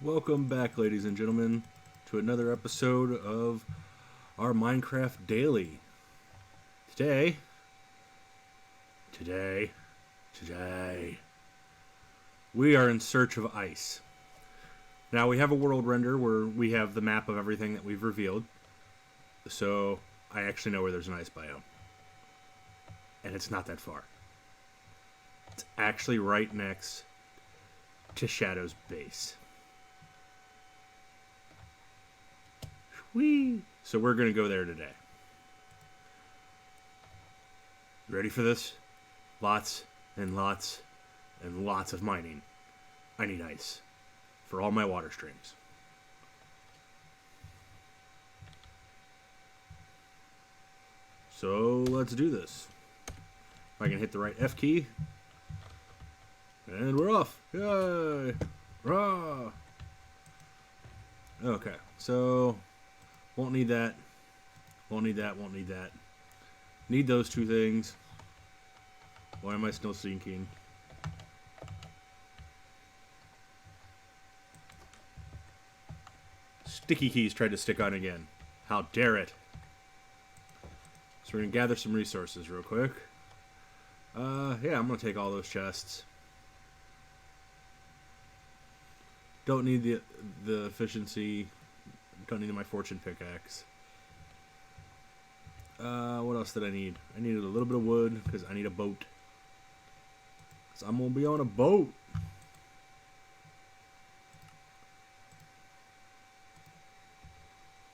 Welcome back, ladies and gentlemen, to another episode of our Minecraft Daily. Today, we are in search of ice. Now, we have a world render where we have the map of everything that we've revealed, so I actually know where there's an ice biome. And it's not that far. It's actually right next to Shadow's base. Whee! So we're going to go there today. You ready for this? Lots and lots and lots of mining. I need ice for all my water streams. So let's do this. If I can hit the right F key. And we're off. Yay! Rah! Okay, so won't need that. Won't need that. Won't need that. Need those two things. Why am I still sinking? Sticky keys tried to stick on again. How dare it? So we're going to gather some resources real quick. Yeah, I'm going to take all those chests. Don't need the efficiency. Don't need my fortune pickaxe. What else did I need? I needed a little bit of wood because I need a boat. So I'm gonna be on a boat.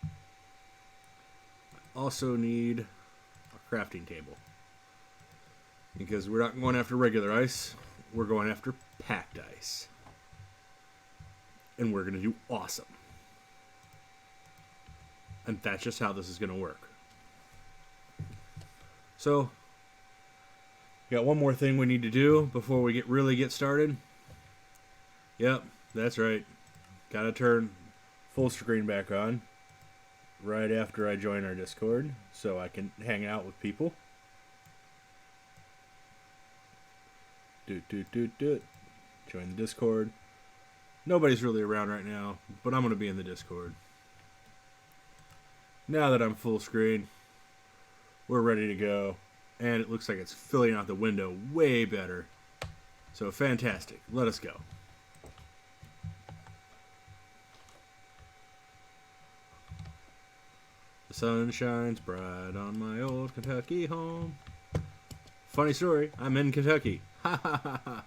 I also need a crafting table because we're not going after regular ice. We're going after packed ice, and we're gonna do awesome. And that's just how this is going to work. So, got one more thing we need to do before we really get started. Yep, that's right. Gotta turn full screen back on right after I join our Discord so I can hang out with people. Join the Discord. Nobody's really around right now, but I'm going to be in the Discord. Now that I'm full screen, we're ready to go. And it looks like it's filling out the window way better. So fantastic. Let us go. The sun shines bright on my old Kentucky home. Funny story, I'm in Kentucky. Ha ha ha ha.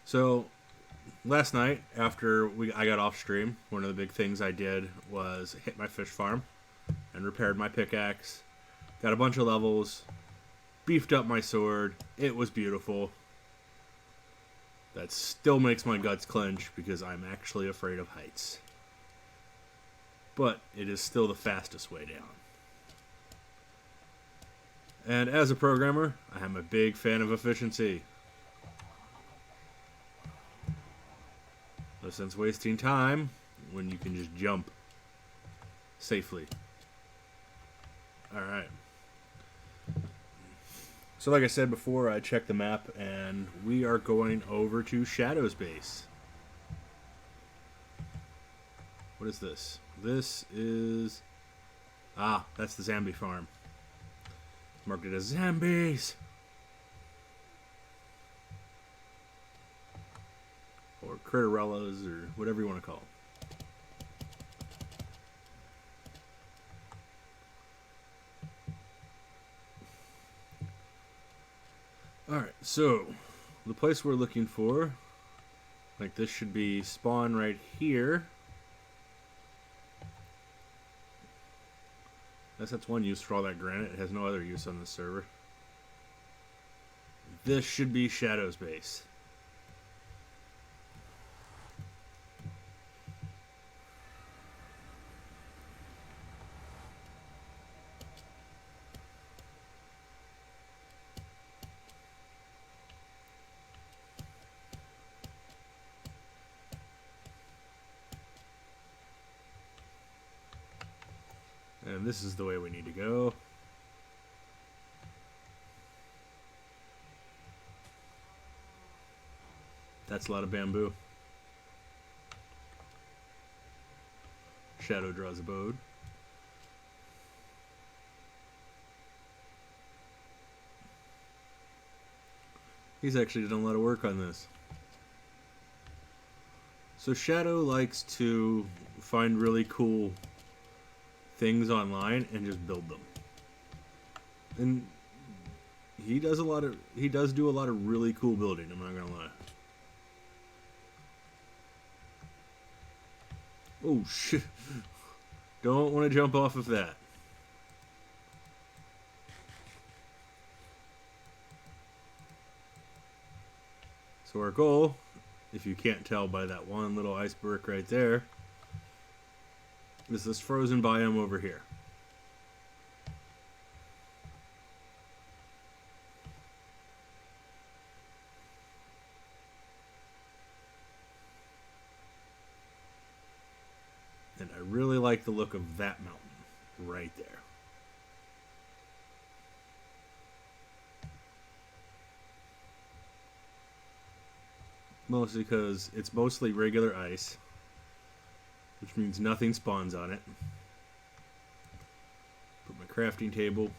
So last night, after I got off stream, one of the big things I did was hit my fish farm and repaired my pickaxe. Got a bunch of levels, beefed up my sword. It was beautiful. That still makes my guts clench because I'm actually afraid of heights. But it is still the fastest way down. And as a programmer, I am a big fan of efficiency. No sense wasting time when you can just jump safely. Alright. So like I said before, I checked the map and we are going over to Shadow's base. What is this? This is... that's the zombie farm. Marked it as zombies. Or critterellas, or whatever you want to call them. Alright, so the place we're looking for, like this should be spawn right here. That's one use for all that granite. It has no other use on this server. This should be Shadow's base. And this is the way we need to go. That's a lot of bamboo. Shadow draws a bow. He's actually done a lot of work on this. So Shadow likes to find really cool things online and just build them. And he does do a lot of really cool building, I'm not gonna lie. Oh shit. Don't want to jump off of that. So our goal, if you can't tell by that one little iceberg right there, is this frozen biome over here. And I really like the look of that mountain right there. Mostly because it's mostly regular ice, which means nothing spawns on it. Put my crafting table.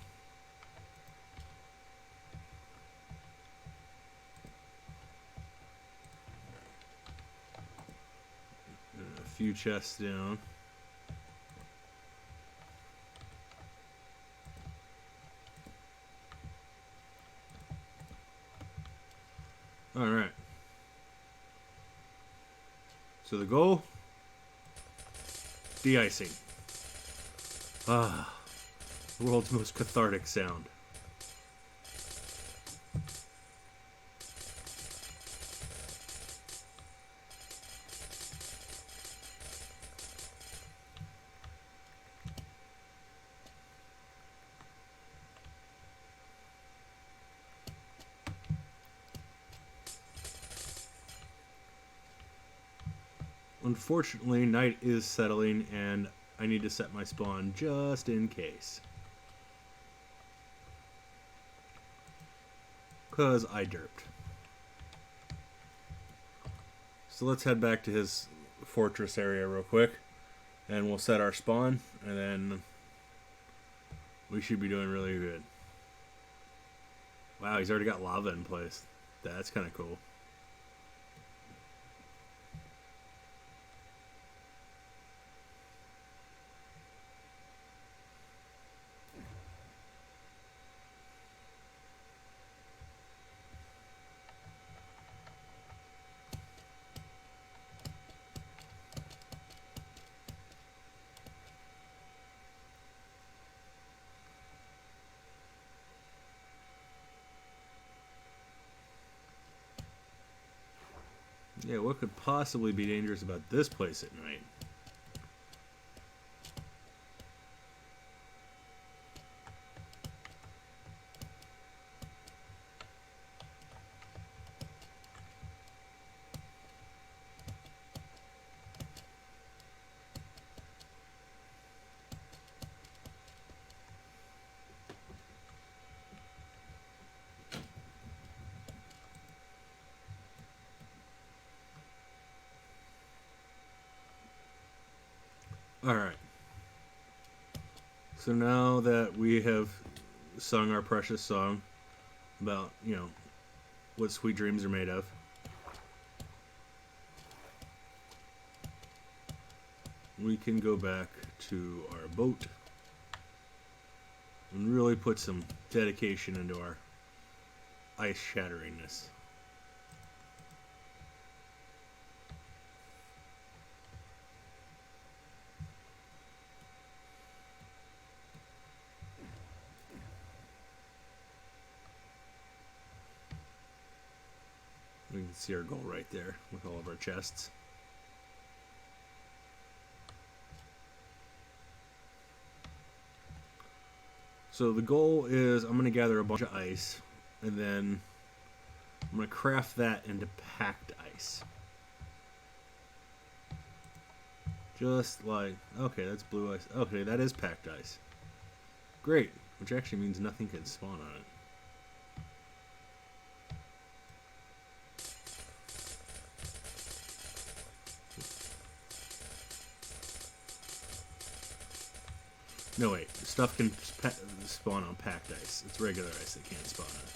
And a few chests down. Alright. So the goal? De-icing. Ah, the world's most cathartic sound. Unfortunately, night is settling and I need to set my spawn just in case. Because I derped. So let's head back to his fortress area real quick. And we'll set our spawn. And then we should be doing really good. Wow, he's already got lava in place. That's kind of cool. Yeah, what could possibly be dangerous about this place at night? Alright. So now that we have sung our precious song about, you know, what sweet dreams are made of, we can go back to our boat and really put some dedication into our ice shatteringness. We can see our goal right there with all of our chests. So the goal is I'm going to gather a bunch of ice and then I'm going to craft that into packed ice. Just like, okay, that's blue ice. Okay, that is packed ice. Great, which actually means nothing can spawn on it. No, wait. Stuff can spawn on packed ice. It's regular ice that can't spawn on.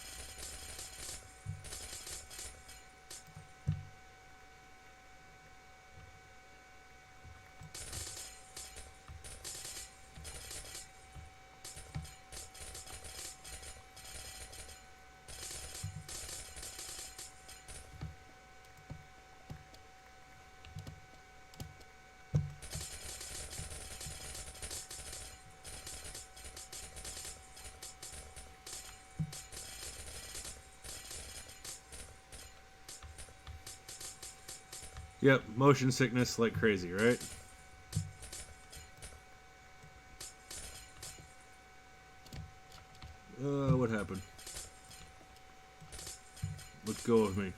Yep, motion sickness like crazy, right? What happened? Let go of me.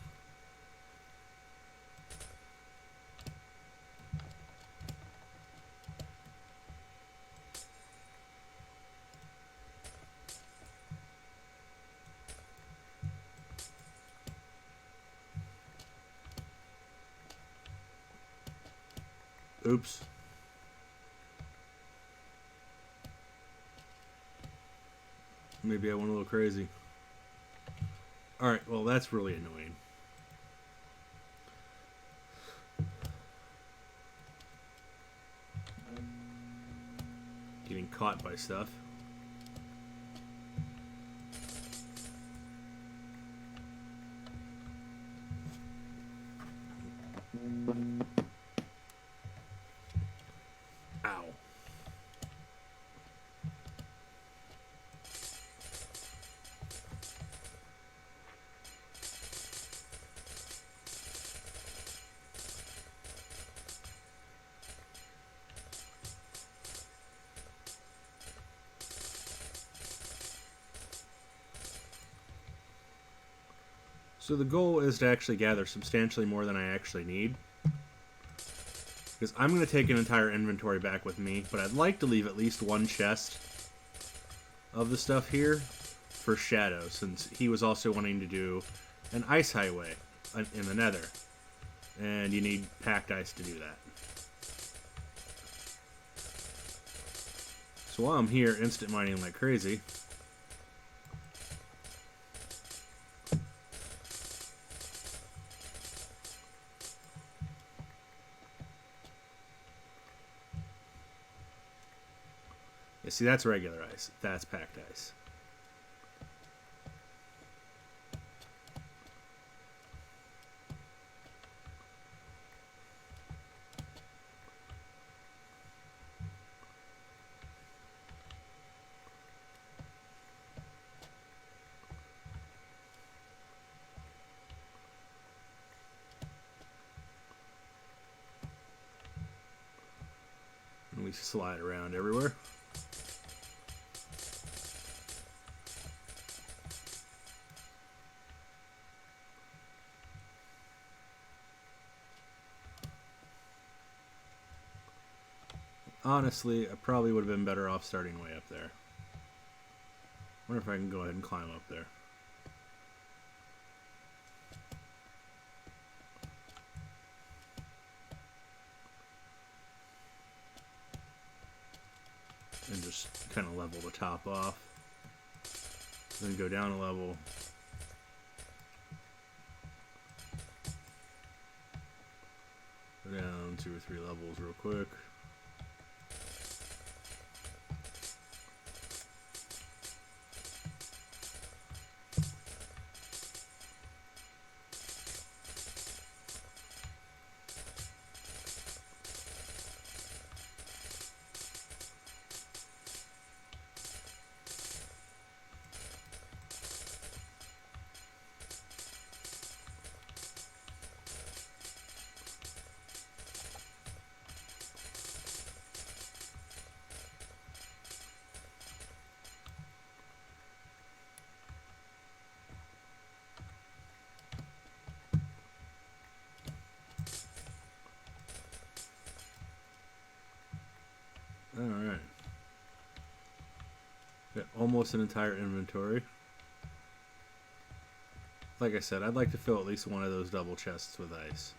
Oops. Maybe I went a little crazy. Alright, well that's really annoying. Getting caught by stuff. Ow. So the goal is to actually gather substantially more than I actually need. Because I'm going to take an entire inventory back with me, but I'd like to leave at least one chest of the stuff here for Shadow, since he was also wanting to do an ice highway in the nether. And you need packed ice to do that. So while I'm here instant mining like crazy, yeah, see, that's regular ice. That's packed ice. And we slide around everywhere. Honestly, I probably would have been better off starting way up there. Wonder if I can go ahead and climb up there. And just kind of level the top off. Then go down a level. Go down 2 or 3 levels real quick. Alright. Got almost an entire inventory. Like I said, I'd like to fill at least one of those double chests with ice.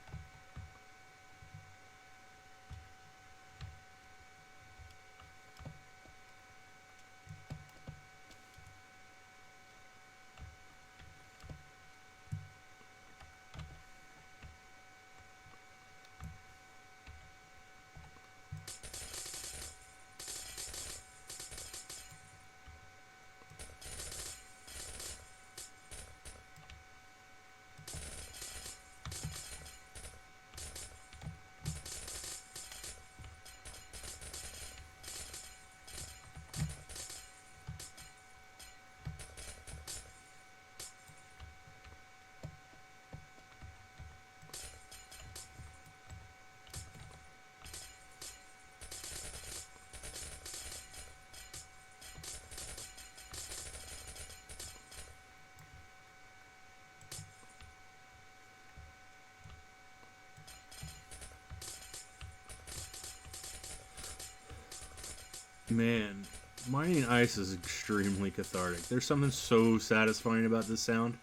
Man, mining ice is extremely cathartic. There's something so satisfying about this sound.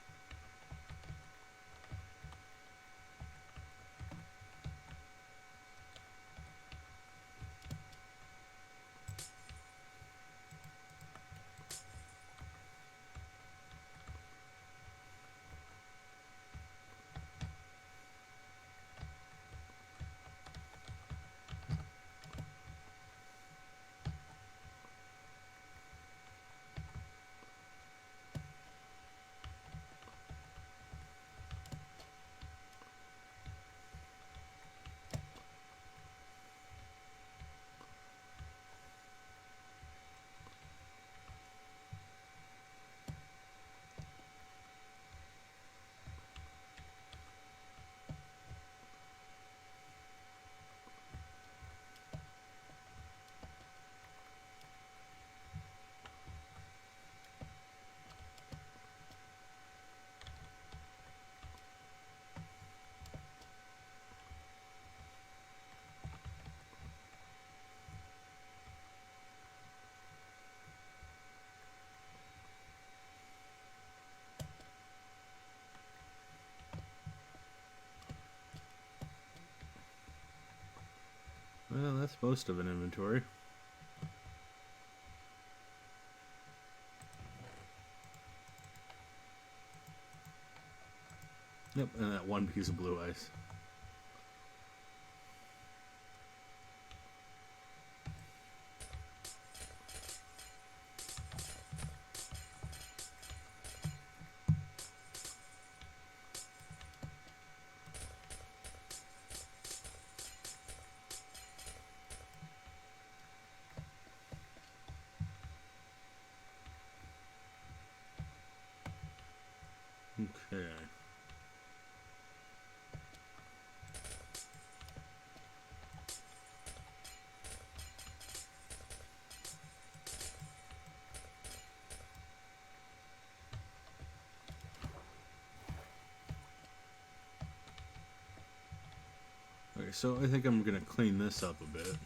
Well, that's most of an inventory. Yep, and that one piece of blue ice. Okay. Okay, so I think I'm gonna clean this up a bit.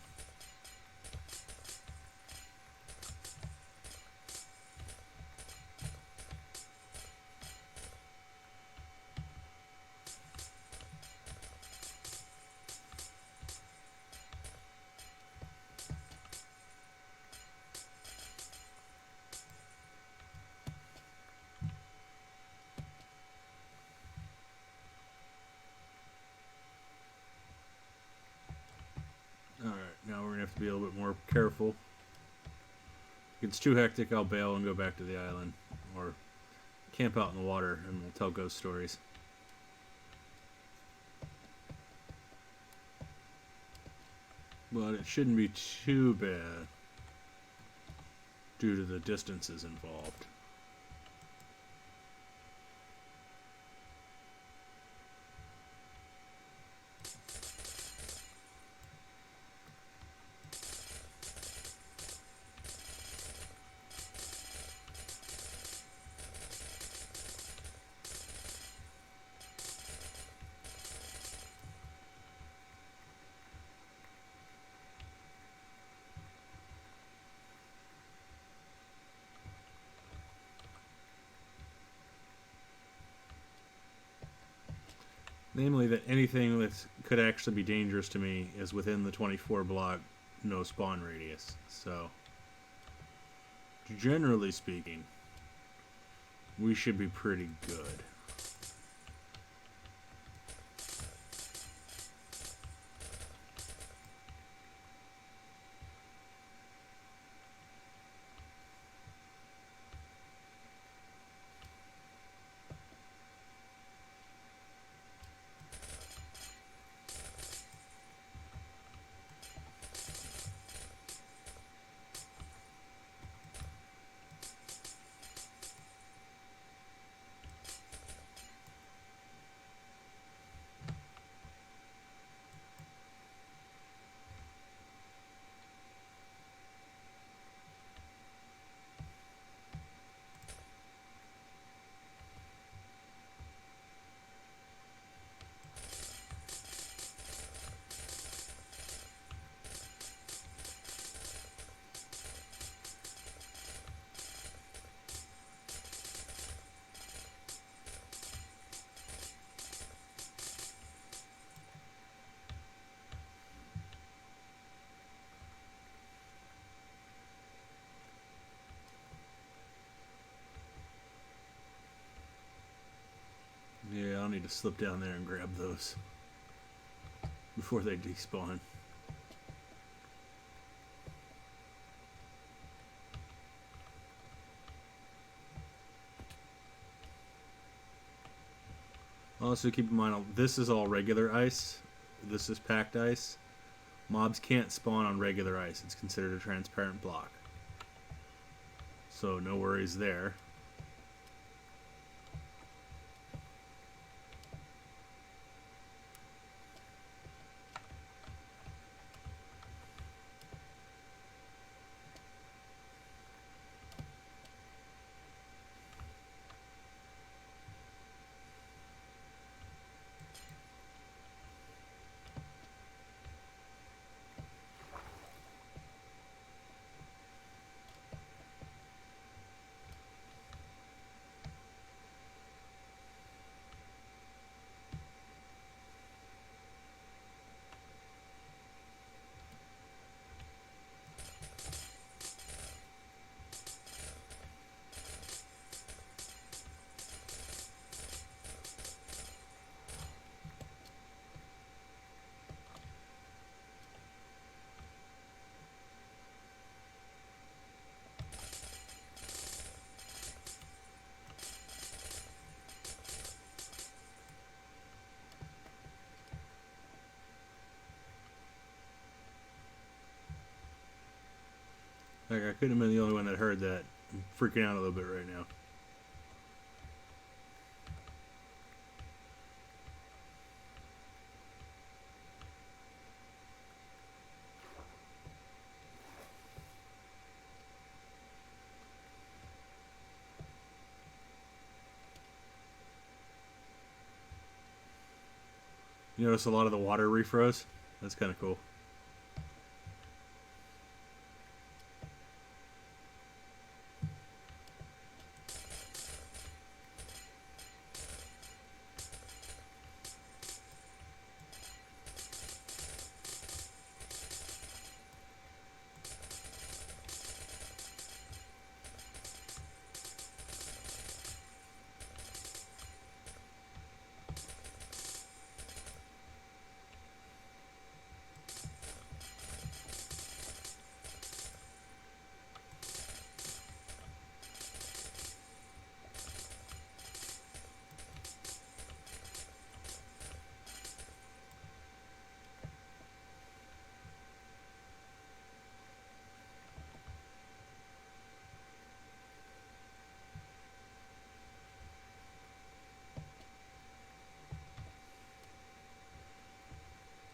Alright, now we're gonna have to be a little bit more careful. If it's too hectic, I'll bail and go back to the island. Or camp out in the water and we'll tell ghost stories. But it shouldn't be too bad due to the distances involved. Namely, that anything that could actually be dangerous to me is within the 24 block no spawn radius. So, generally speaking, we should be pretty good. need to slip down there and grab those before they despawn. Also keep in mind, this is all regular ice. This is packed ice. Mobs can't spawn on regular ice. It's considered a transparent block. So no worries there. Like, I couldn't have been the only one that heard that. I'm freaking out a little bit right now. You notice a lot of the water refroze? That's kind of cool.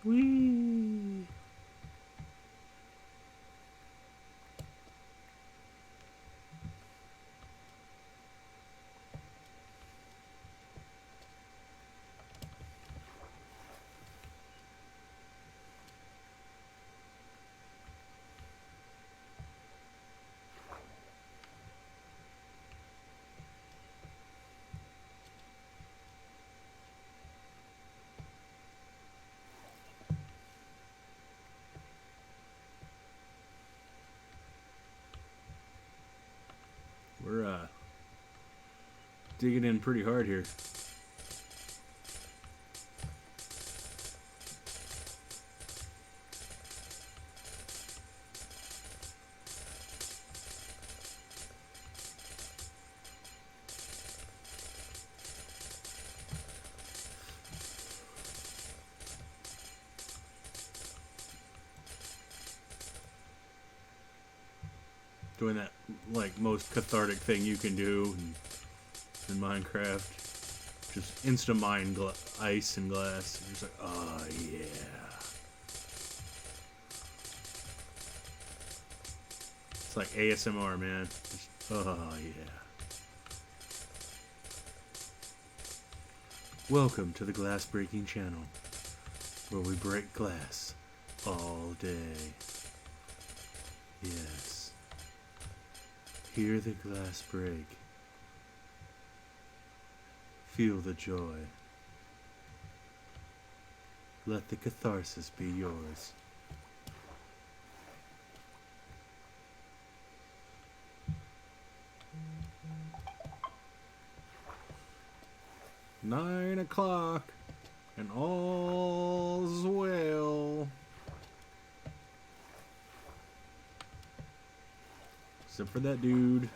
Whee! We're digging in pretty hard here. Doing that, like, most cathartic thing you can do in Minecraft. Just insta-mine ice and glass. You're just like, oh yeah. It's like ASMR, man. Just, oh yeah. Welcome to the Glass Breaking Channel, where we break glass all day. Yes. Hear the glass break. Feel the joy. Let the catharsis be yours. 9 o'clock, and all's well. Except for that dude.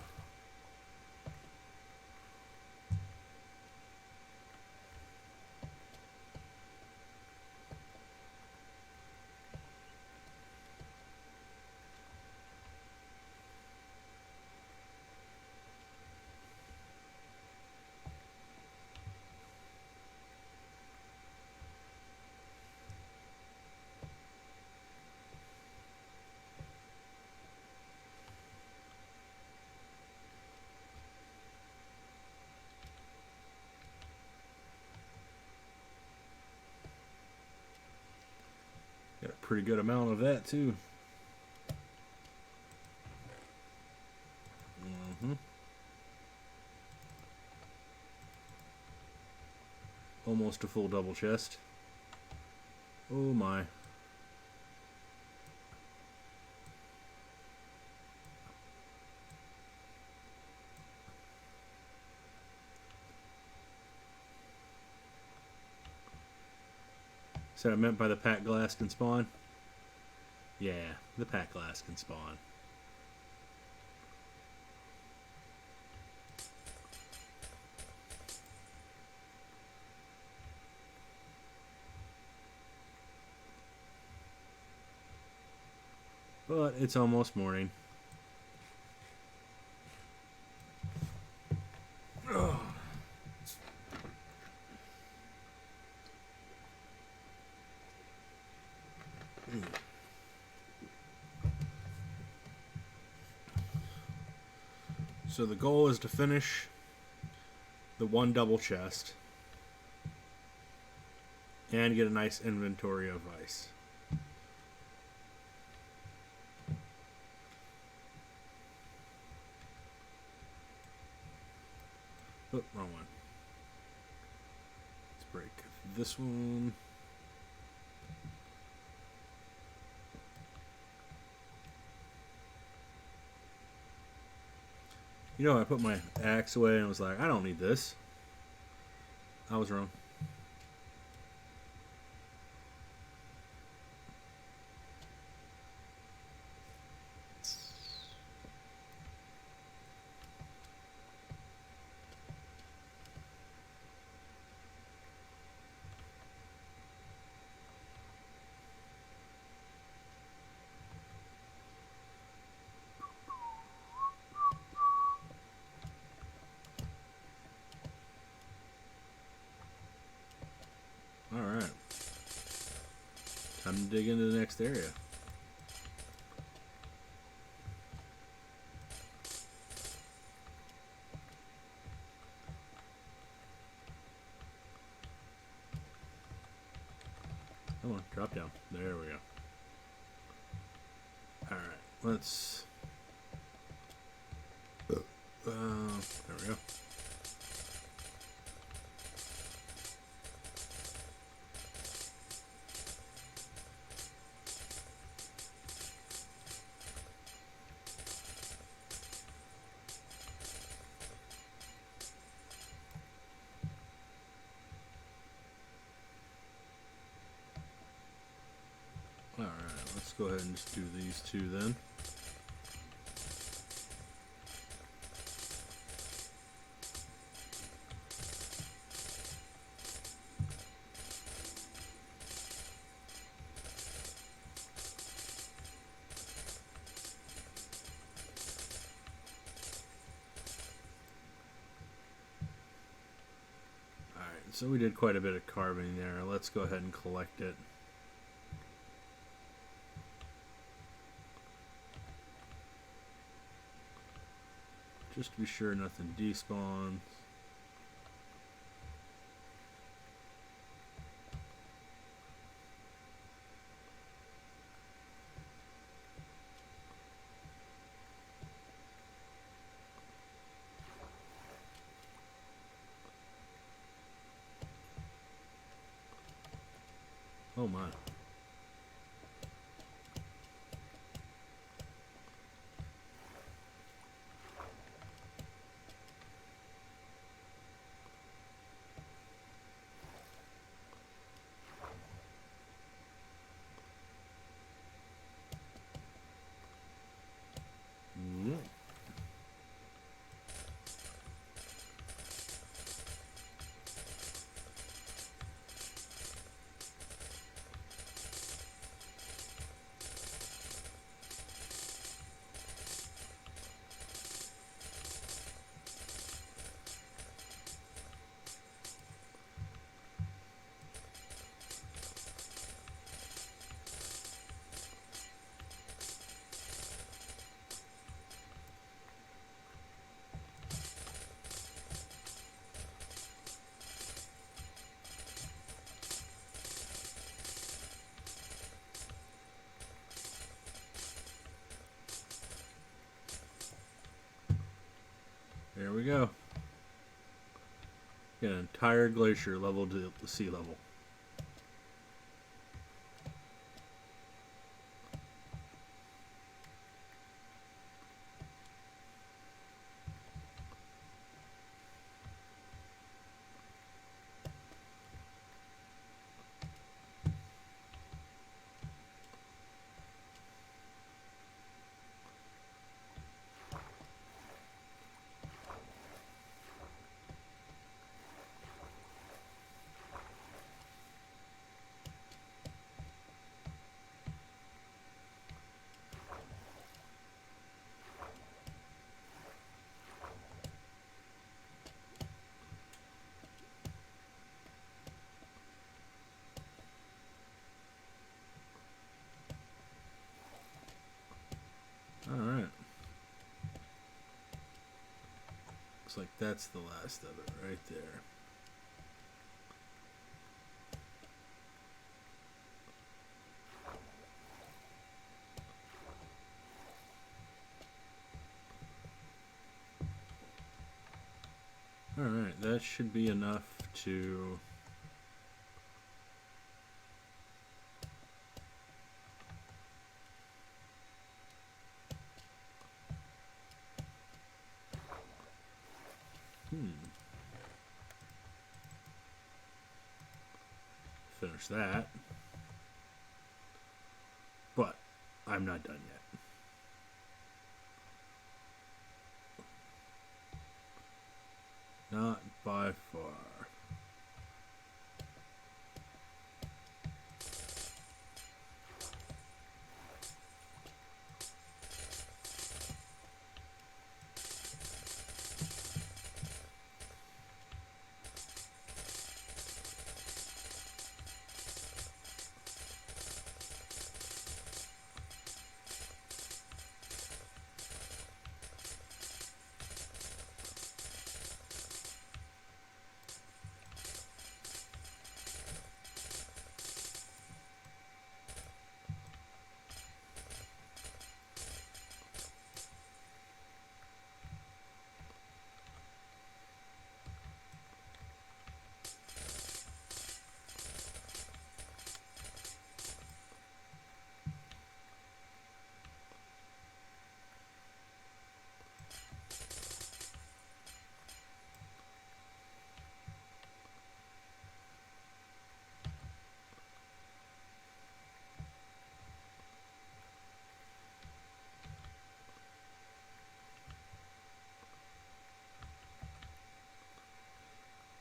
Got a pretty good amount of that too. Almost a full double chest. Oh my. So I meant by the pack glass can spawn? Yeah, the pack glass can spawn. But it's almost morning. Ugh. So the goal is to finish the one double chest and get a nice inventory of ice. Oh, wrong one. Let's break this one. You know, I put my axe away and was like, I don't need this. I was wrong. Alright. Time to dig into the next area. Come on, drop down. There we go. Alright, let's... there we go. Alright, let's go ahead and just do these two then. Alright, so we did quite a bit of carving there. Let's go ahead and collect it. Just to be sure nothing despawns. Oh my. There we go. Get an entire glacier leveled to the sea level. Alright. Looks like that's the last of it right there. Alright, that should be enough to... finish that. But I'm not done yet. Not by far.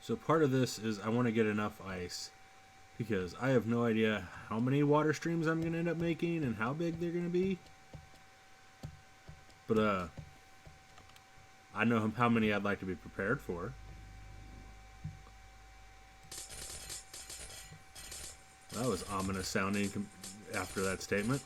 So part of this is I want to get enough ice because I have no idea how many water streams I'm going to end up making and how big they're going to be. But I know how many I'd like to be prepared for. That was ominous sounding after that statement.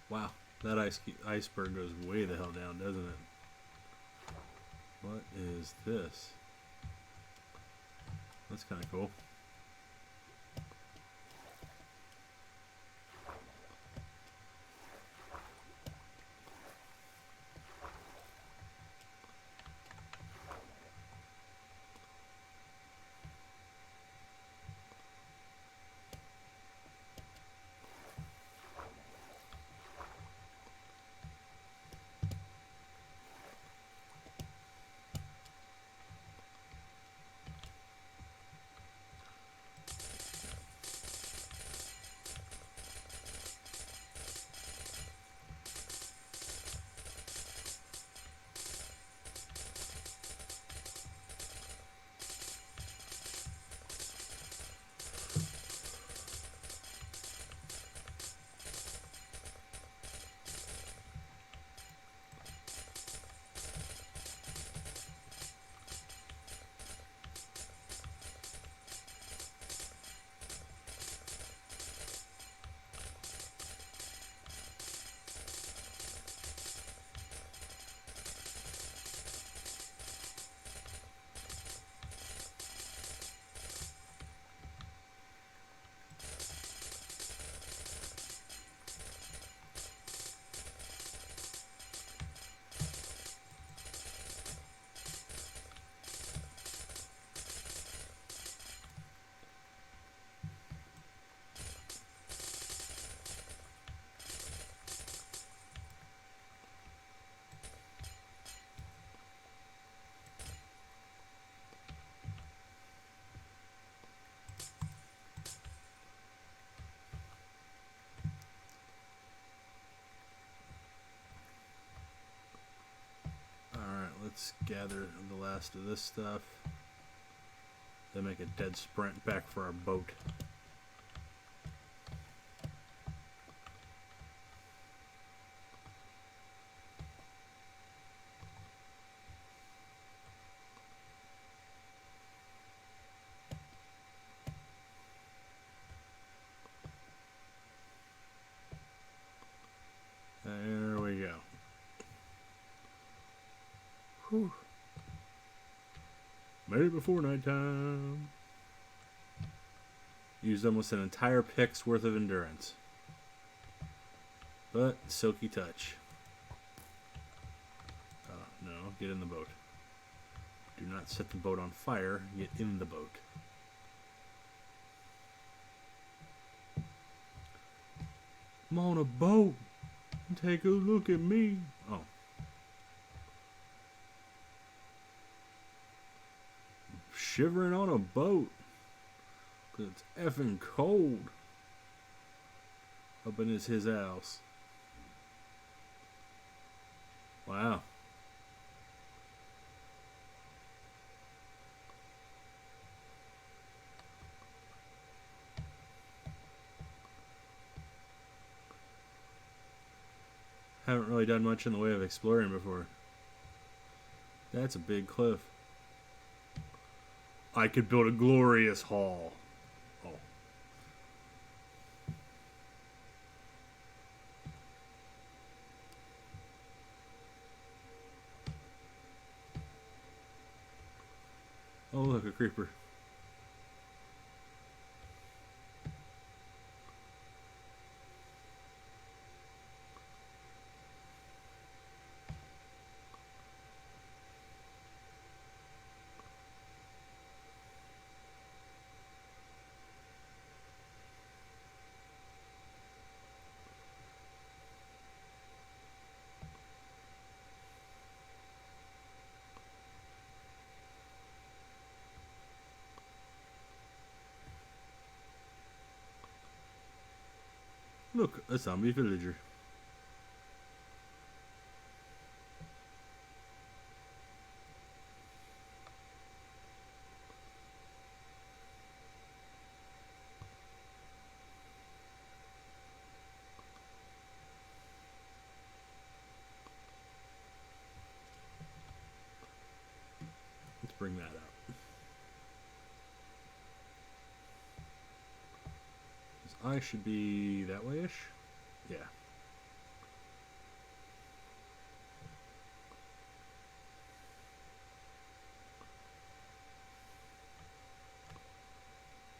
Wow, that iceberg goes way the hell down, doesn't it? What is this? That's kind of cool. Let's gather the last of this stuff. Then make a dead sprint back for our boat. There we go. Whew. Made it before nighttime. Used almost an entire pick's worth of endurance. But silky touch. No, get in the boat. Do not set the boat on fire. Get in the boat. I'm on a boat. Take a look at me. Oh. Shivering on a boat. 'Cause it's effing cold. Up in his house. Wow. Haven't really done much in the way of exploring before. That's a big cliff. I could build a glorious hall. Oh. Oh, look, a creeper. Look, a zombie villager. Let's bring that up. I should be that way-ish? Yeah.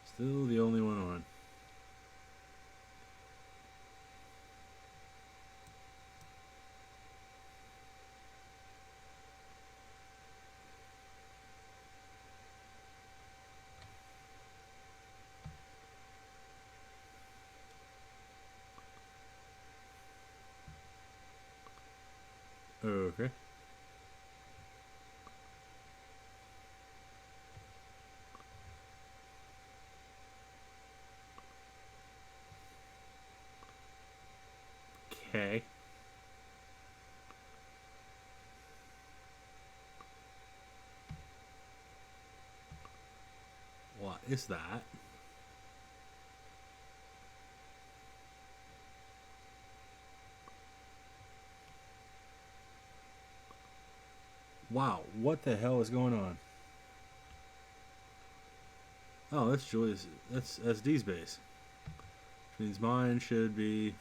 Still the only one on. Okay. Okay. What is that? Wow, what the hell is going on? Oh, that's Julius. That's D's base. Which means mine should be.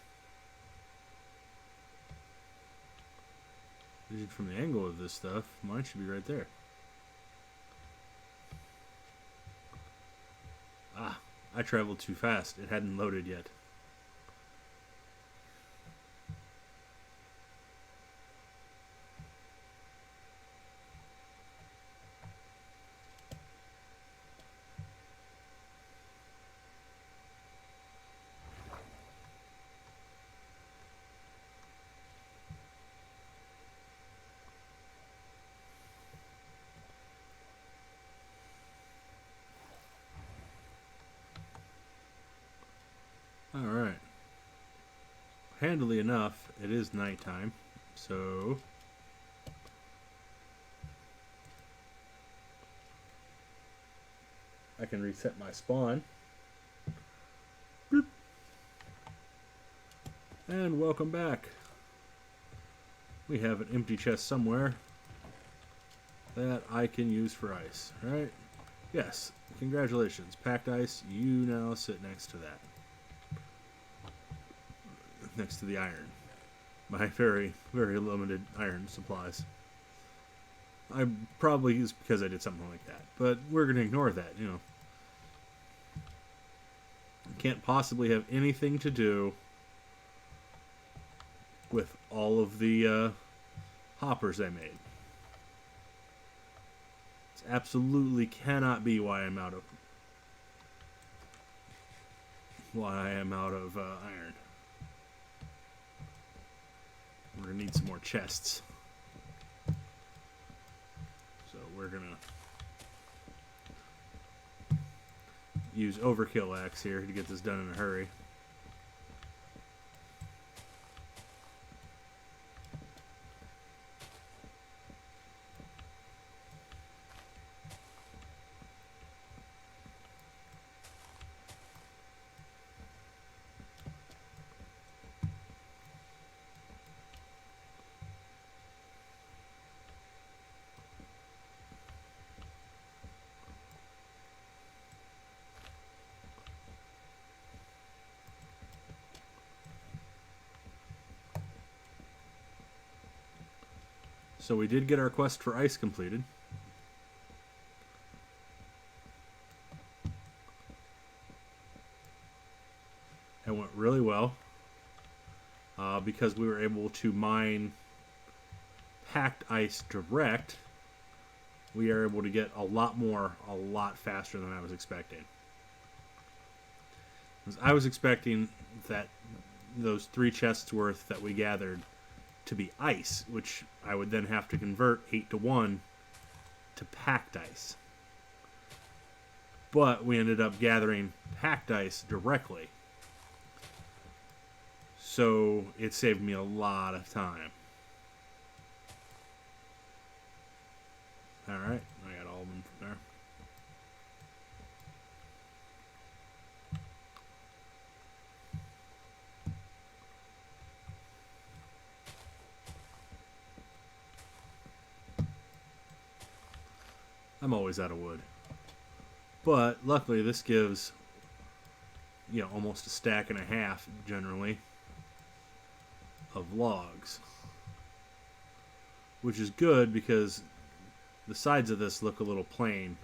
From the angle of this stuff, mine should be right there. Ah, I traveled too fast. It hadn't loaded yet. Alright. Handily enough, it is nighttime, so I can reset my spawn. And welcome back. We have an empty chest somewhere that I can use for ice, right? Yes, congratulations. Packed ice, you now sit next to that. Next to the iron. My very, very limited iron supplies. I probably is because I did something like that, but we're going to ignore that, you know. Can't possibly have anything to do with all of the hoppers I made. It absolutely cannot be why I'm out of iron. We're gonna need some more chests, so we're gonna use overkill axe here to get this done in a hurry. So we did get our quest for ice completed. It went really well because we were able to mine packed ice direct. We are able to get a lot more, a lot faster than I was expecting. I was expecting that those 3 chests worth that we gathered to be ice, which I would then have to convert 8 to 1 to packed ice. But we ended up gathering packed ice directly. So it saved me a lot of time. Alright, I got all of them from there. I'm always out of wood. But luckily this gives, you know, almost a stack and a half generally of logs. Which is good because the sides of this look a little plain.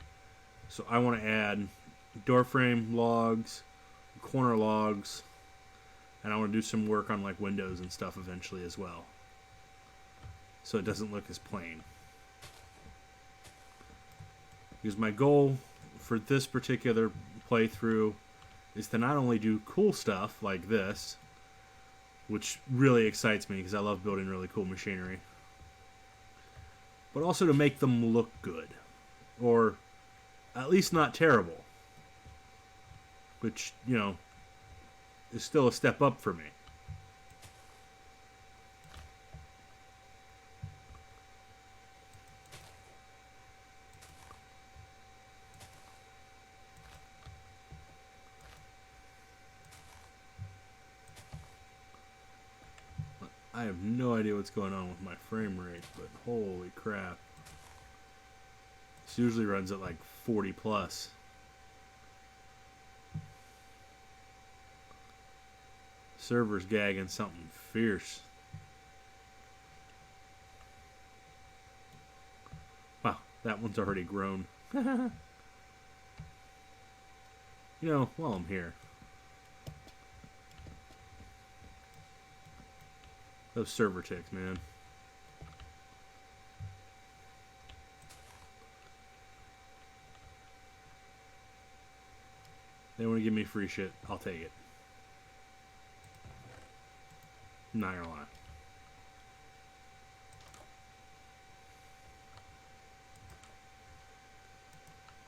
So I want to add door frame logs, corner logs, and I want to do some work on like windows and stuff eventually as well. So it doesn't look as plain. Because my goal for this particular playthrough is to not only do cool stuff like this, which really excites me because I love building really cool machinery, but also to make them look good. Or at least not terrible. Which, you know, is still a step up for me. I have no idea what's going on with my frame rate, but holy crap. This usually runs at like 40 plus. Server's gagging something fierce. Wow, that one's already grown. You know, while I'm here, those server ticks, man. They want to give me free shit, I'll take it. I'm not gonna lie.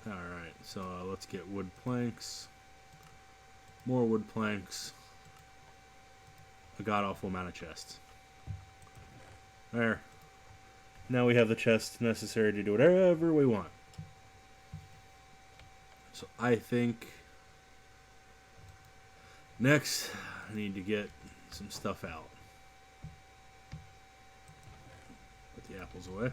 Alright, so let's get wood planks. More wood planks. A god-awful amount of chests. There. Now we have the chests necessary to do whatever we want. So I think next I need to get some stuff out. Put the apples away.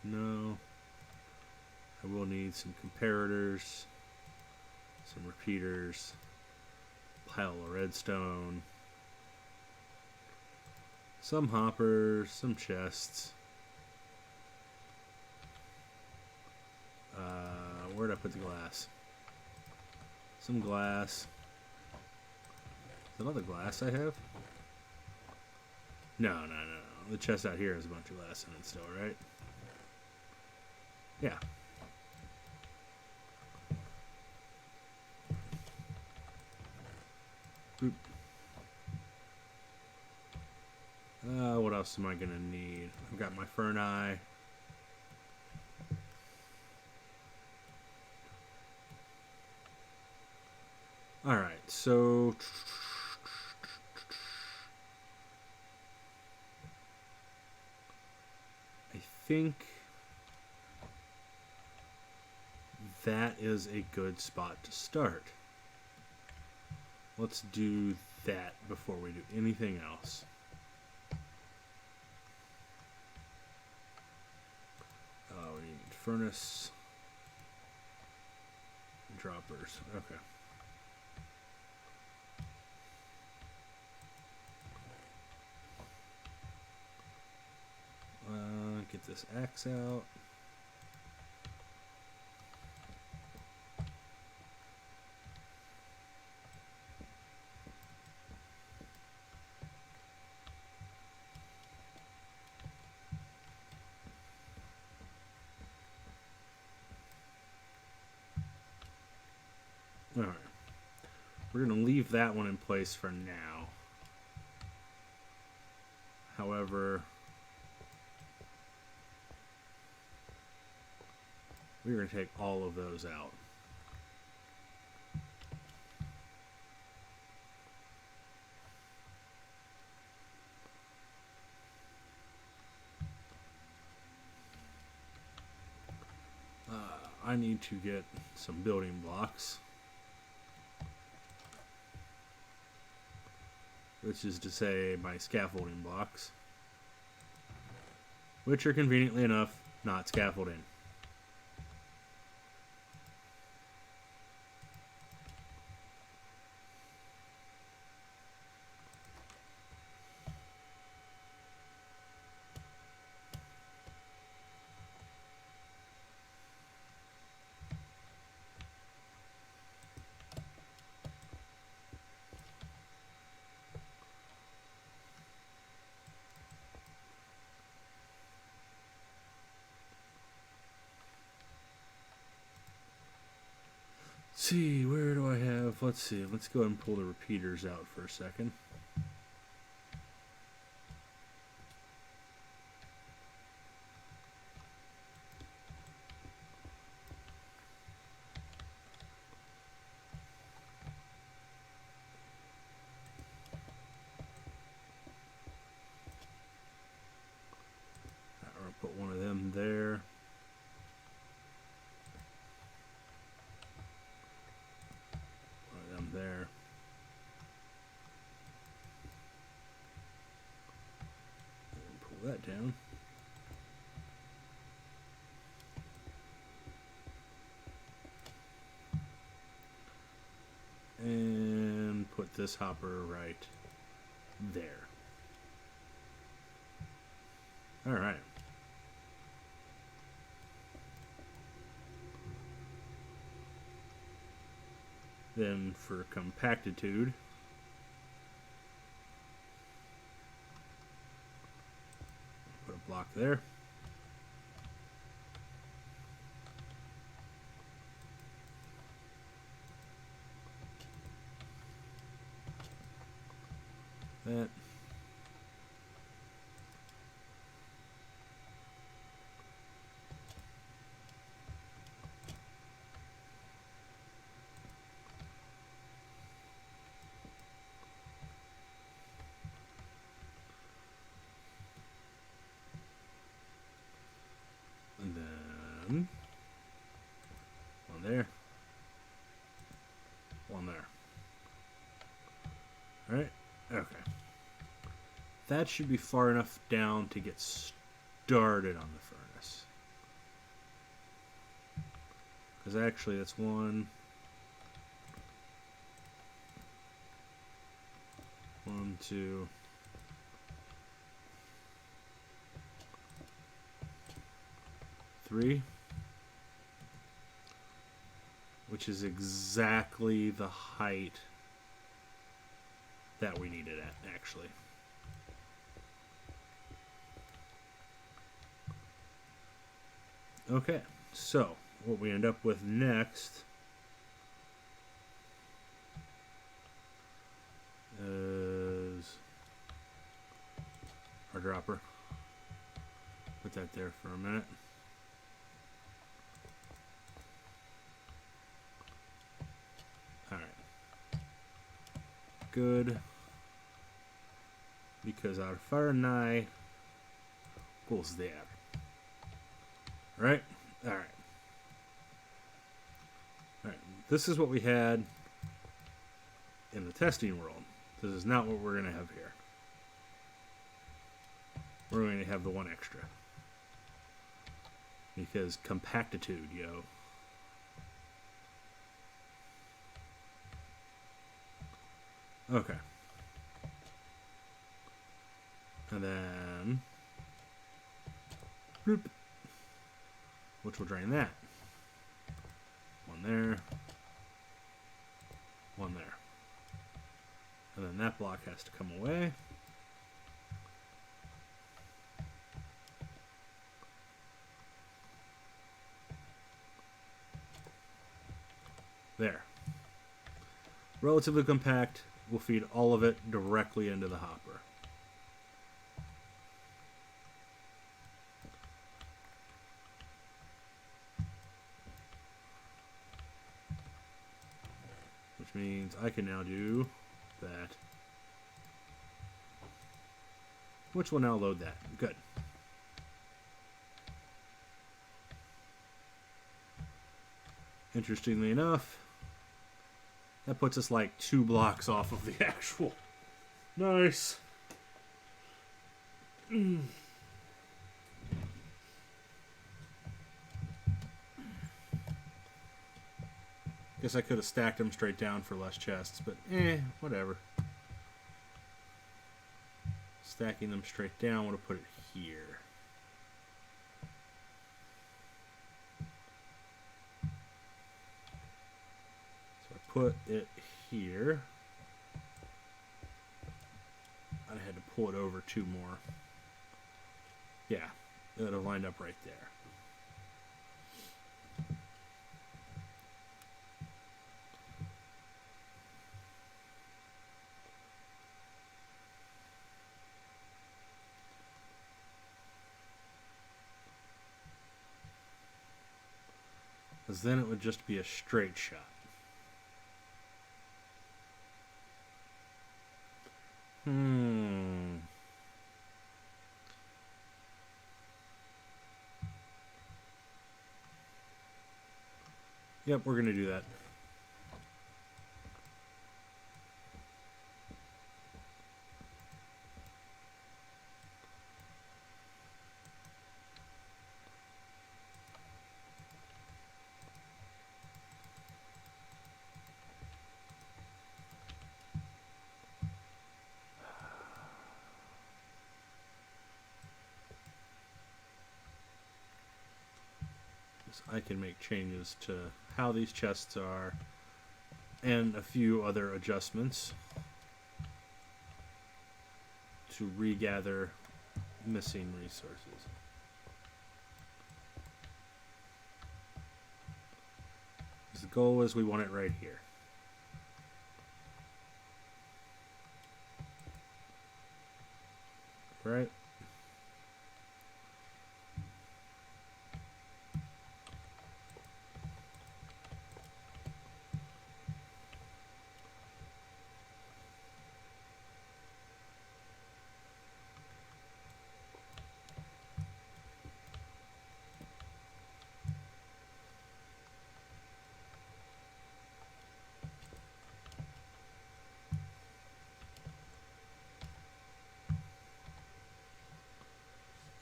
No. I will need some comparators, some repeaters, pile of redstone, some hoppers, some chests. Where'd I put the glass? Some glass. Is that all the glass I have? No. The chest out here has a bunch of glass in it still, right? Yeah. Boop. What else am I gonna need? I've got my fern eye. Alright, so I think that is a good spot to start. Let's do that before we do anything else. We need furnace and droppers. Okay. Get this axe out. Alright. We're going to leave that one in place for now. However, we're going to take all of those out. I need to get some building blocks, which is to say my scaffolding blocks, which are conveniently enough not scaffolding. See, where do I have? Let's see. Let's go ahead and pull the repeaters out for a second. I'll put one of them there. There. And pull that down. And put this hopper right there. All right. Then for compactitude, put a block there. That. Okay. That should be far enough down to get started on the furnace. Because actually, that's 1, 2, 3, which is exactly the height that we needed at, actually. Okay, so what we end up with next is our dropper. Put that there for a minute. Alright. Good. Because our fire nigh goes there. Right? Alright. Alright. This is what we had in the testing world. This is not what we're going to have here. We're going to have the 1 extra. Because compactitude, yo. Okay. And then... bloop. Which will drain that. 1 there. 1 there. And then that block has to come away. There. Relatively compact. We'll feed all of it directly into the hopper. Which means I can now do that. Which will now load that. Good. Interestingly enough, that puts us like 2 blocks off of the actual. Nice. Guess I could have stacked them straight down for less chests, but whatever. Stacking them straight down would have put it here. So I put it here. I had to pull it over 2 more. Yeah, it would have lined up right there. Because then it would just be a straight shot. Yep, we're going to do that. I can make changes to how these chests are and a few other adjustments to regather missing resources. The goal is we want it right here. Right?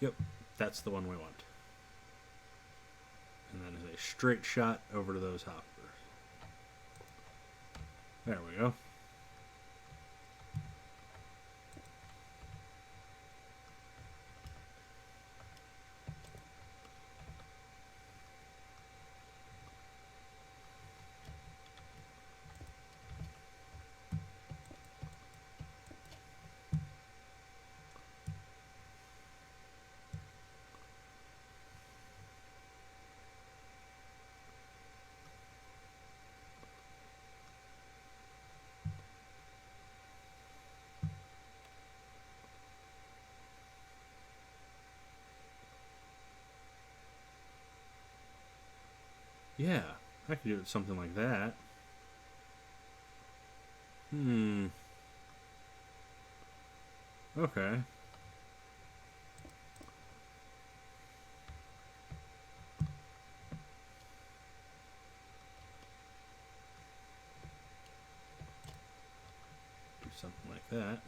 Yep, that's the one we want. And that is a straight shot over to those hoppers. There we go. Yeah, I could do something like that. Okay. Do something like that.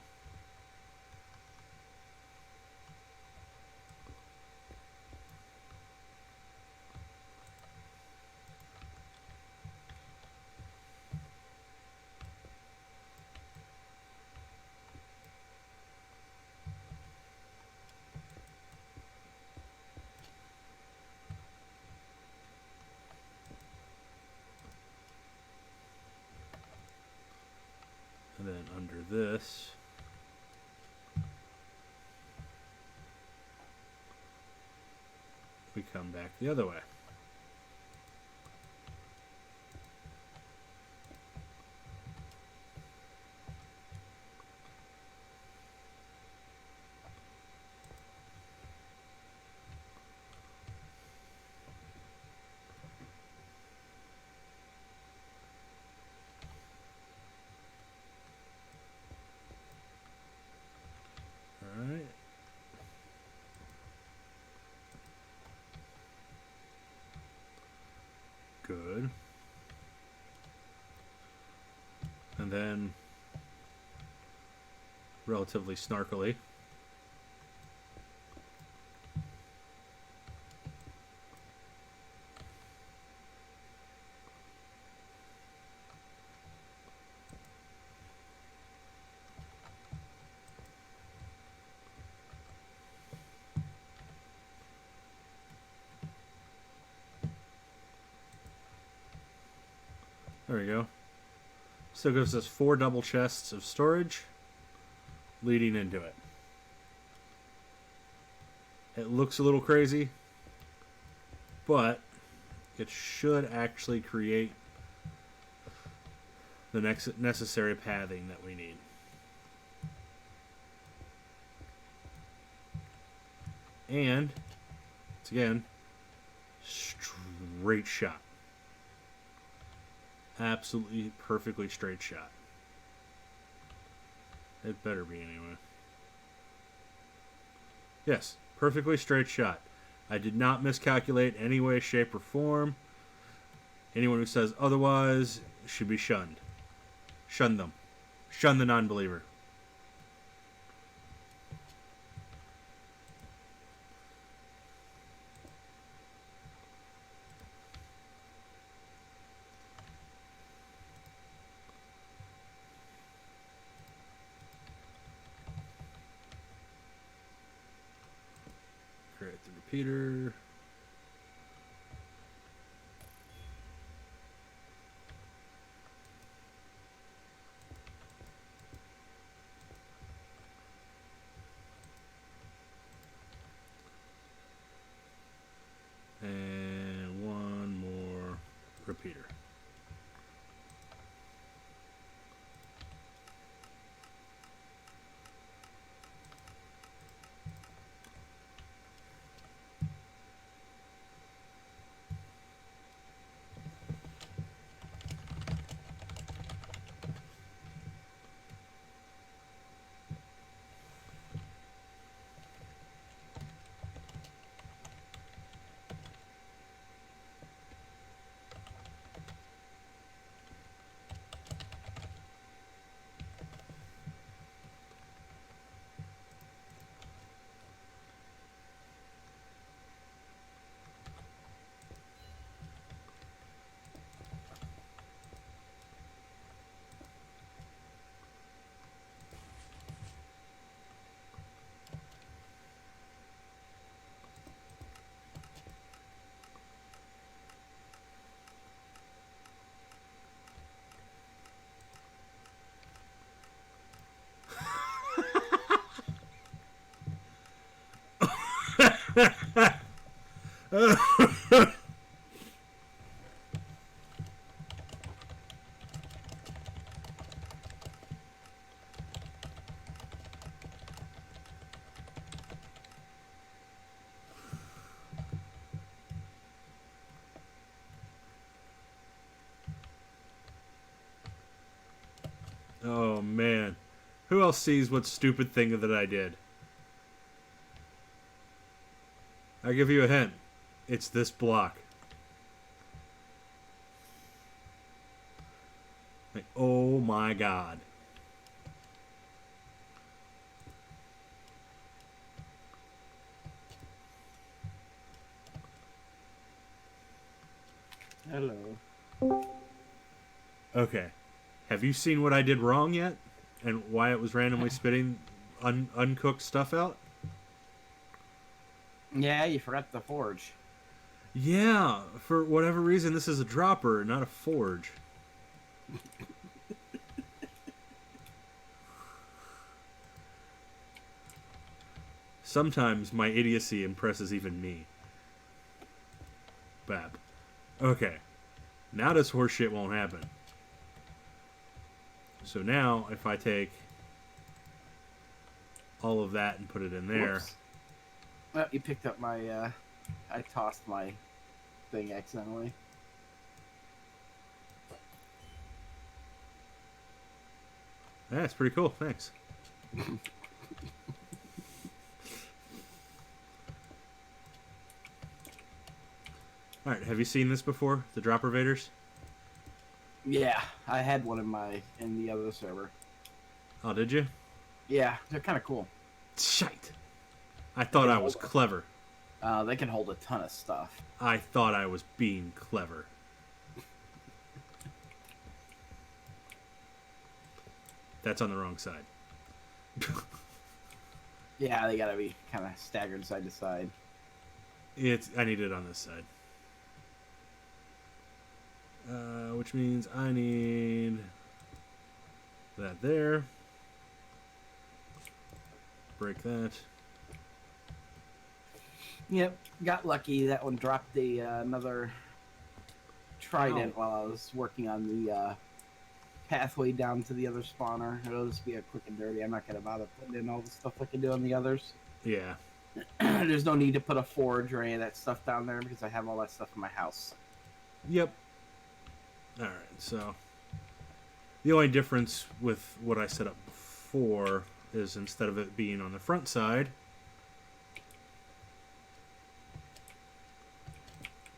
And then under this, we come back the other way. Alright. Good. And then, relatively snarkily, there we go. Still gives us 4 double chests of storage leading into it. It looks a little crazy, but it should actually create the next necessary pathing that we need. And, once again, straight shot. Absolutely perfectly straight shot. It better be anyway. Yes, perfectly straight shot. I did not miscalculate any way, shape, or form. Anyone who says otherwise should be shunned. Shun them. Shun the non-believer. Create the repeater. And one more repeater. Oh man. Who else sees what stupid thing that I did? I'll give you a hint. It's this block. Like, oh my god. Hello. Okay. Have you seen what I did wrong yet? And why it was randomly spitting uncooked stuff out? Yeah, you forgot the forge. Yeah, for whatever reason, this is a dropper, not a forge. Sometimes my idiocy impresses even me. Bab. Okay. Now this horse shit won't happen. So now, if I take all of that and put it in there... Whoops. Oh, you picked up my, I tossed my thing accidentally. Yeah, it's pretty cool. Thanks. Alright, have you seen this before? The dropper vaders? Yeah, I had one in the other server. Oh, did you? Yeah, they're kind of cool. Shite. I thought I was clever. They can hold a ton of stuff. I thought I was being clever. That's on the wrong side. Yeah, they gotta be kind of staggered side to side. I need it on this side. Which means I need that there. Break that. Yep, got lucky. That one dropped another trident while I was working on the pathway down to the other spawner. It'll just be a quick and dirty. I'm not gonna bother putting in all the stuff I can do on the others. Yeah. There's no need to put a forge or any of that stuff down there because I have all that stuff in my house. Yep. Alright, so the only difference with what I set up before is instead of it being on the front side,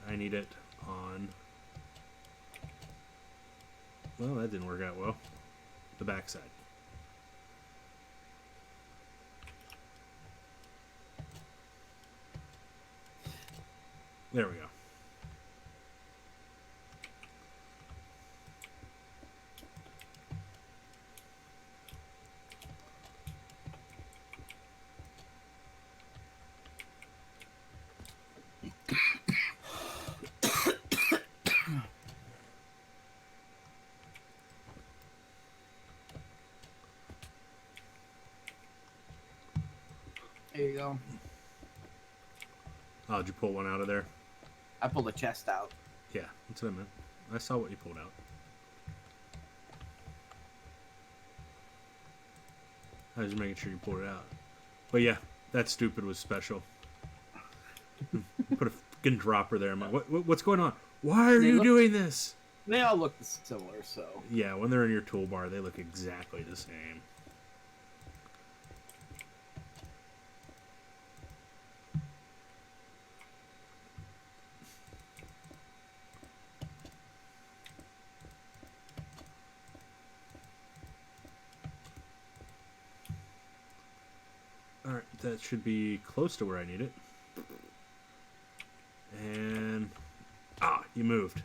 I need it on... Well, that didn't work out well. The back side. There we go. There you go. Oh, did you pull one out of there? I pulled a chest out. Yeah, that's what I meant. I saw what you pulled out. I was just making sure you pulled it out. But yeah, that stupid was special. Put a fucking dropper there. I'm like, what's going on? Why are you doing this? They all look similar, so... Yeah, when they're in your toolbar, they look exactly the same. Alright, that should be close to where I need it. And... Ah, you moved.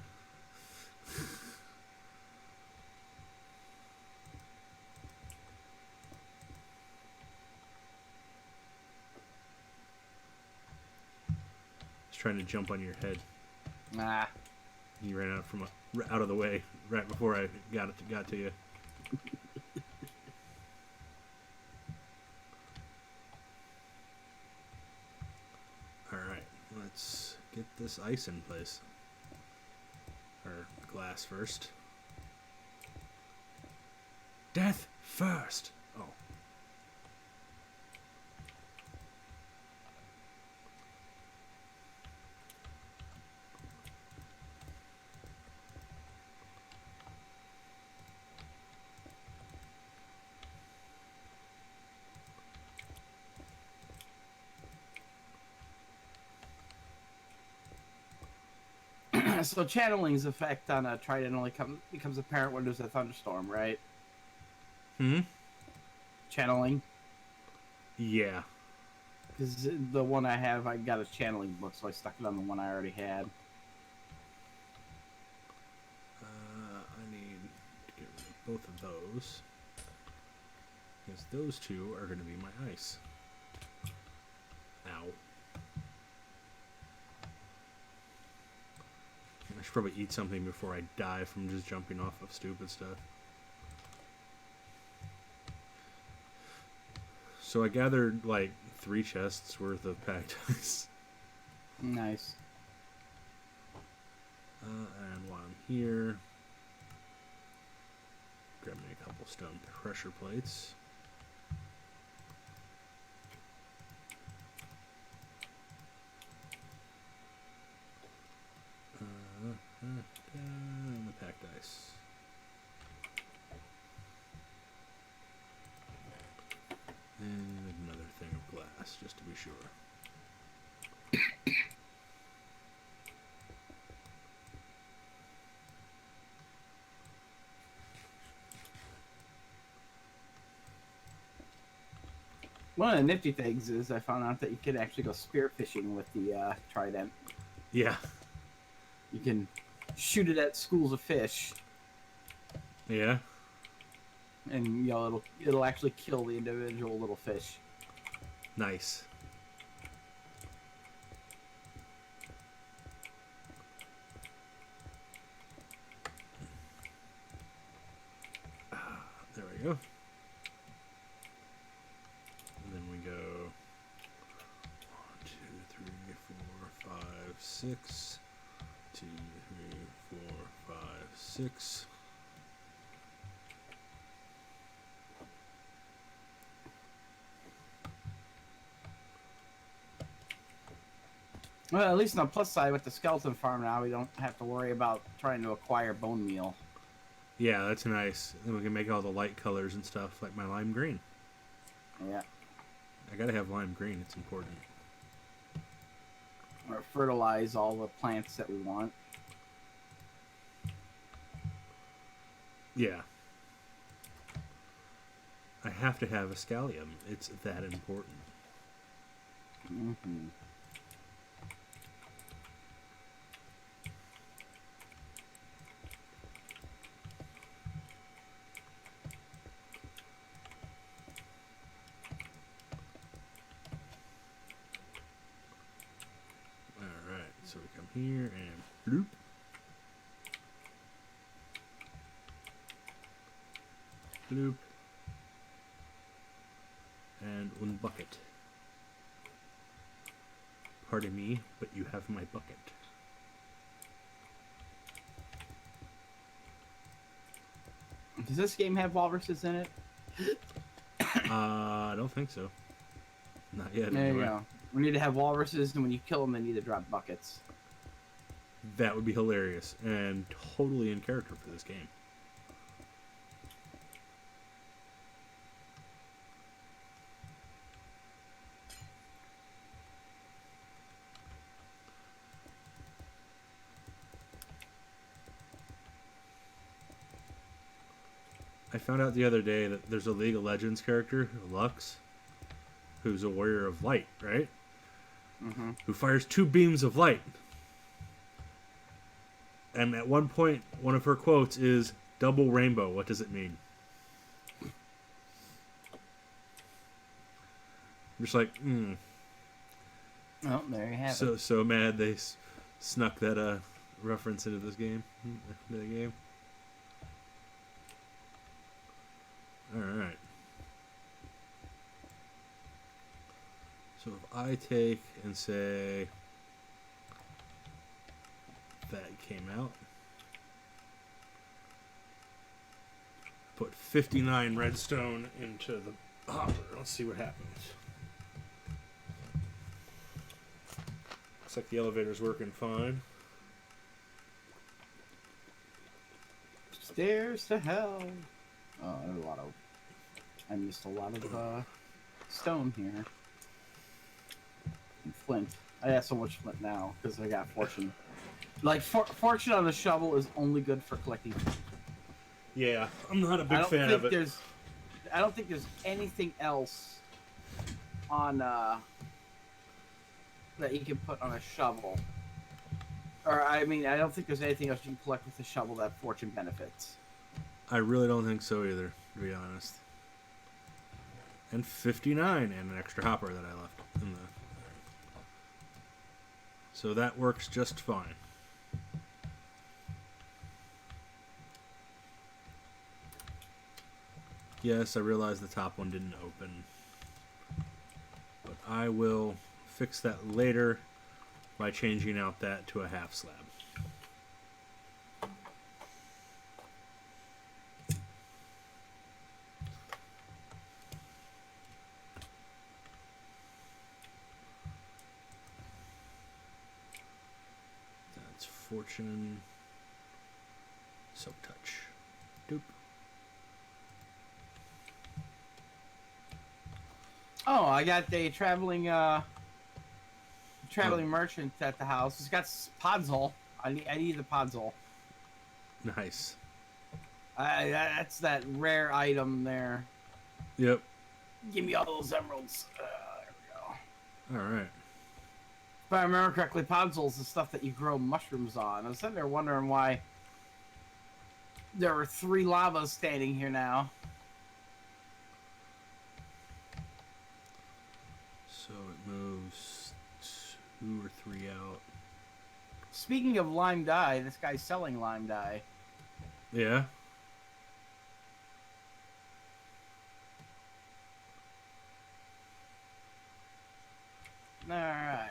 Just trying to jump on your head. Nah. You ran out of the way right before I got to you. All right, let's get this ice in place. Or glass first. Death first! Oh. So channeling's effect on a trident only becomes apparent when there's a thunderstorm, right? Hmm? Channeling. Yeah. Because the one I have, I got a channeling book, so I stuck it on the one I already had. I need to get rid of both of those. Because those two are going to be my ice. Ow. I should probably eat something before I die from just jumping off of stupid stuff. So I gathered like 3 chests worth of packed ice. Nice. And while I'm here, grab me a couple stone pressure plates. And the packed ice. And another thing of glass, just to be sure. One of the nifty things is I found out that you could actually go spearfishing with the trident. Yeah. You can shoot it at schools of fish, Yeah. and you know it'll actually kill the individual little fish. Nice. There we go. And then we go 1, 2, 3, 4, 5, 6. 2, 3, 4, 5, 6. Well, at least on the plus side with the skeleton farm now, we don't have to worry about trying to acquire bone meal. Yeah, that's nice. Then we can make all the light colors and stuff, like my lime green. Yeah. I gotta have lime green, it's important. Or fertilize all the plants that we want. Yeah. I have to have a scallium. It's that important. Mm-hmm. Alright, so we come here and bloop. Bloop. And one bucket. Pardon me, but you have my bucket. Does this game have walruses in it? I don't think so. Not yet. There anyway. you go. We need to have walruses, and when you kill them, they need to drop buckets. That would be hilarious and totally in character for this game. I found out the other day that there's a League of Legends character, Lux, who's a warrior of light, right? Mm-hmm. Who fires 2 beams of light. And at one point, one of her quotes is, "Double rainbow, what does it mean?" I'm just like, Oh, there you have it. So mad they snuck that reference into this game. Into the game. Alright. So if I take and say that came out. Put 59 redstone into the hopper. Let's see what happens. Looks like the elevator's working fine. Stairs to hell. Oh, there's a lot of... I missed a lot of stone here. And flint. I have so much flint now because I got fortune. Like, fortune on a shovel is only good for collecting. Yeah, I'm not a big fan of it. I don't think there's anything else on that you can put on a shovel. Or, I mean, I don't think there's anything else you can collect with a shovel that fortune benefits. I really don't think so either, to be honest. And 59 and an extra hopper that I left in the... So that works just fine. Yes, I realize the top one didn't open. But I will fix that later by changing out that to a half slab. That's fortune. Silk touch. Doop. Oh, I got a traveling merchant at the house. He's got podzol. I need the podzol. Nice. That's that rare item there. Yep. Give me all those emeralds. There we go. All right. If I remember correctly, podzol is the stuff that you grow mushrooms on. I was sitting there wondering why there were 3 lavas standing here now. So it moves 2 or 3 out. Speaking of lime dye, this guy's selling lime dye. Yeah. Alright.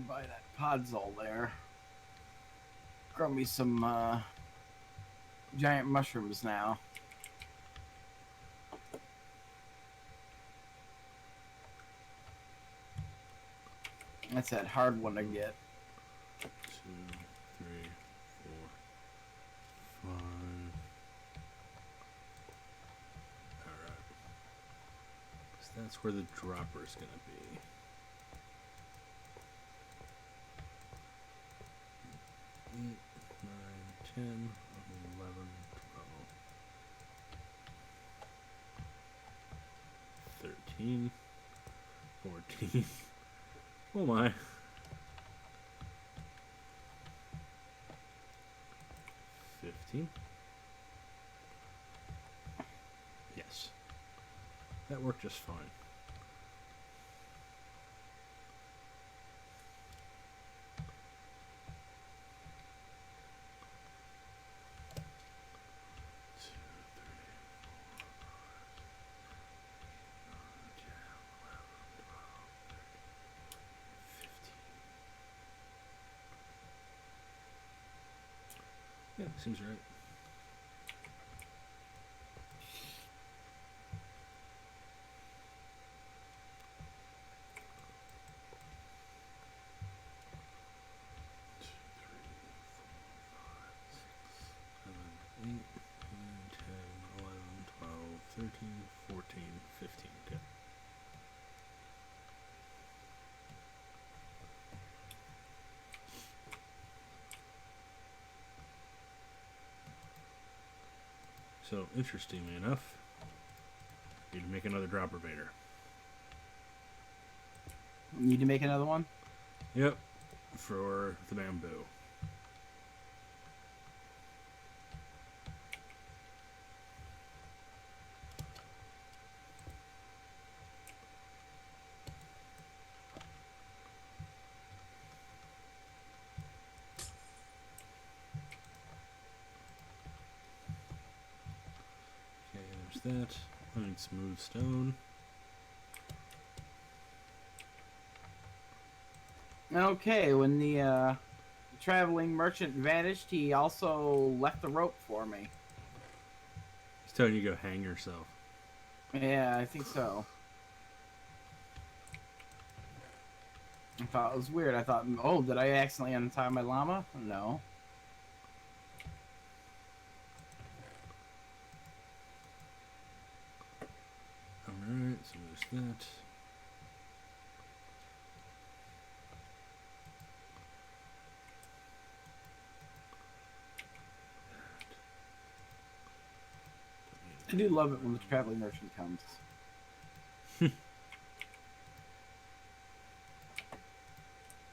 Buy that podzol there. Grow me some giant mushrooms now. That's that hard one to get. 2, 3, 4, 5. Alright. So that's where the dropper's gonna be. 8, 9, 10, 11, 12, 13, 14. Oh my. 15. Yes. That worked just fine. Yeah, seems right. Eight, 9, 10, 11, 12, 13, 14, 15. Good. So, interestingly enough, need to make another dropper vader. Need to make another one? Yep, for the bamboo. Okay, there's that. I need smooth stone. Okay, when the traveling merchant vanished, he also left the rope for me. He's telling you to go hang yourself. Yeah, I think so. I thought it was weird. I thought, oh, did I accidentally untie my llama? No. Alright, so there's that. I do love it when the traveling merchant comes.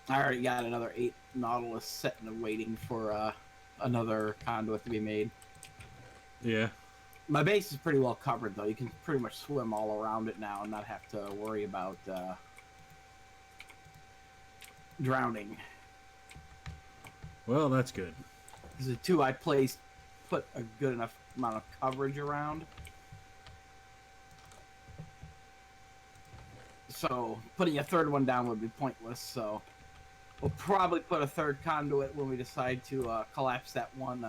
I already got another 8 Nautilus sitting and waiting for another conduit to be made. Yeah. My base is pretty well covered, though. You can pretty much swim all around it now and not have to worry about drowning. Well, that's good. Because the 2 I placed put a good enough amount of coverage around. So putting a third one down would be pointless, so we'll probably put a third conduit when we decide to collapse that one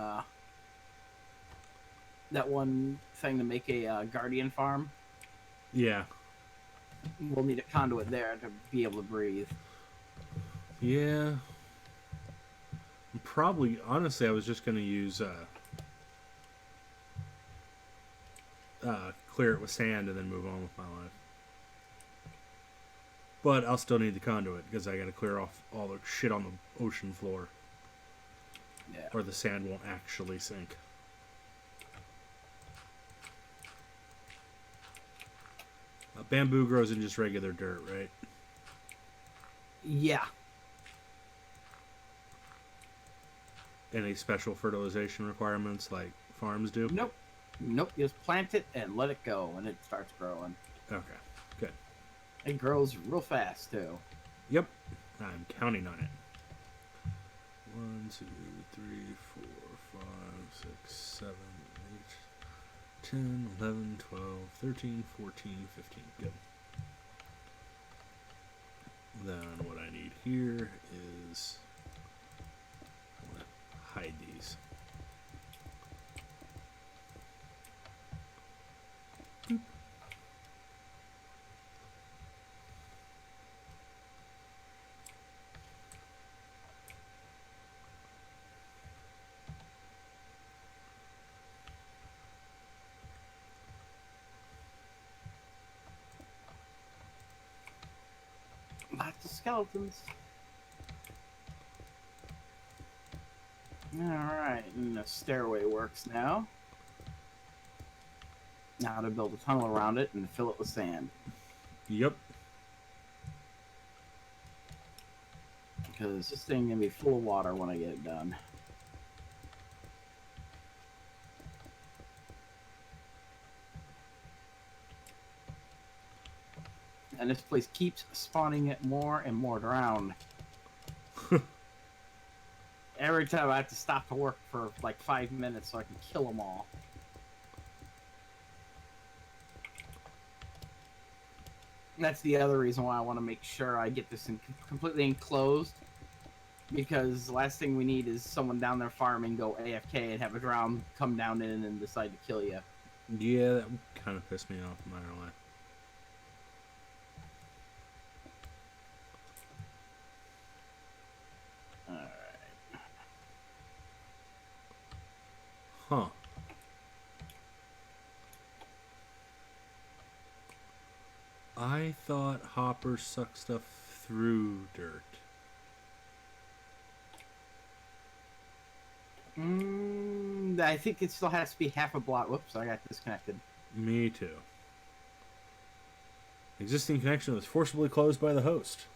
thing to make a guardian farm. Yeah. We'll need a conduit there to be able to breathe. Yeah. Probably, honestly, I was just going to use clear it with sand and then move on with my life. But I'll still need the conduit because I got to clear off all the shit on the ocean floor. Yeah. Or the sand won't actually sink. Bamboo grows in just regular dirt, right? Yeah. Any special fertilization requirements like farms do? Nope. Nope. Just plant it and let it go, and it starts growing. Okay, good. It grows real fast, too. Yep, I'm counting on it. 1, 2, 3, 4, 5, 6, 7, 8, 10, 11, 12, 13, 14, 15. Good. Then what I need here is I want to hide these. Boop. Lots of skeletons. Alright, and the stairway works now. Now to build a tunnel around it and fill it with sand. Yep. Because this thing can be full of water when I get it done. And this place keeps spawning it more and more drowned. Every time I have to stop to work for like 5 minutes so I can kill them all. And that's the other reason why I want to make sure I get this completely enclosed. Because the last thing we need is someone down there farming, go AFK, and have a drown come down in and decide to kill you. Yeah, that kind of pissed me off, I'm not gonna lie. Huh. I thought hoppers suck stuff through dirt. I think it still has to be half a block. Whoops, I got disconnected. Me too. Existing connection was forcibly closed by the host.